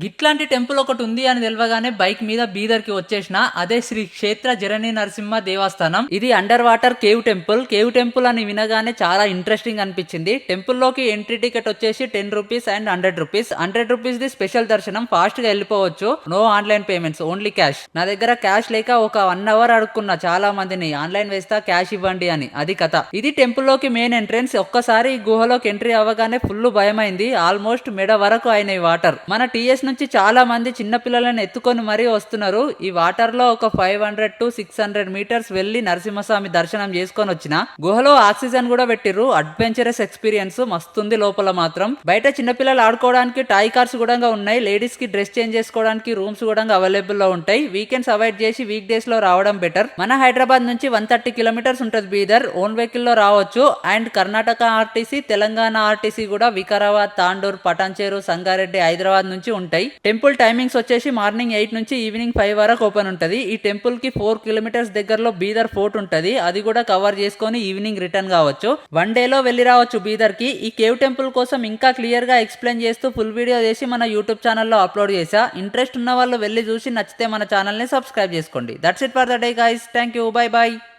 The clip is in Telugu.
గిట్లాంటి టెంపుల్ ఒకటి ఉంది అని తెలవగానే బైక్ మీద బీదర్కి వచ్చేసిన. అదే శ్రీ క్షేత్ర జరణి నరసింహ దేవస్థానం. ఇది under water cave temple. Cave temple అని వినగానే చాలా ఇంట్రెస్టింగ్ అనిపించింది. టెంపుల్ లోకి ఎంట్రీ టికెట్ వచ్చేసి 10 rupees and 100 rupees. 100 rupees the special దర్శనం, ఫాస్ట్ గా వెళ్ళిపోవచ్చు. No online payments, only cash. నా దగ్గర క్యాష్ లేక ఒక 1 అవర్ అడుక్కున్నా చాలా మందిని, ఆన్లైన్ వేస్తా క్యాష్ ఇవ్వండి అని. అది కథ. ఇది టెంపుల్ లోకి మెయిన్ ఎంట్రెన్స్. ఒక్కసారి ఈ గుహలోకి ఎంట్రీ అవ్వగానే ఫుల్ భయమైంది. ఆల్మోస్ట్ మెడ వరకు అయినాయి వాటర్. మన టీఎస్ నుంచి చాలా మంది చిన్న పిల్లలను ఎత్తుకొని మరీ వస్తున్నారు. ఈ వాటర్ లో ఒక 500 to 600 మీటర్స్ వెళ్లి నరసింహస్వామి దర్శనం చేసుకొని వచ్చిన. గుహలో ఆక్సిజన్ కూడా పెట్టిర్రు. అడ్వెంచరస్ ఎక్స్పీరియన్స్ మస్తుంది. లోపల మాత్రం బయట చిన్నపిల్లలు ఆడుకోవడానికి టాయ్ కార్స్ కూడా ఉన్నాయి. లేడీస్ కి డ్రెస్ చేంజ్ చేసుకోవడానికి రూమ్స్ కూడా అవైలబుల్ లో ఉంటాయి. వీకెండ్స్ అవాయిడ్ చేసి వీక్ డేస్ లో రావడం బెటర్. మన హైదరాబాద్ నుంచి 130 కిలోమీటర్స్ ఉంటుంది బీదర్. ఓన్ వెహికల్ లో రావచ్చు. And Karnataka RTC, Telangana RTC కూడా వికారాబాద్, తాండూర్, పటాన్చేరు, సంగారెడ్డి, హైదరాబాద్ నుంచి ఉంటాయి. టెంపుల్ టైమింగ్స్ వచ్చేసి మార్నింగ్ 8 నుంచి ఈవినింగ్ 5 వరకు ఓపెన్ ఉంటది. ఈ టెంపుల్ కి 4 కిలోమీటర్స్ దగ్గరలో బీదర్ ఫోర్ట్ ఉంటది. అది కూడా కవర్ చేసుకొని ఈవినింగ్ రిటర్న్ కావచ్చు. 1 డే లో వెళ్ళి రావచ్చు బీదర్ కి. ఈ కేవ్ టెంపుల్ కోసం ఇంకా క్లియర్ గా ఎక్స్ప్లెయిన్ చేస్తూ ఫుల్ వీడియో చేసి మన యూట్యూబ్ ఛానల్లో అప్లోడ్ చేసా. ఇంట్రెస్ట్ ఉన్న వాళ్ళు వెళ్ళి చూసి నచ్చితే మన ఛానల్ ని సబ్స్క్రైబ్ చేసుకోండి. That's it for the day guys. Thank you. By by.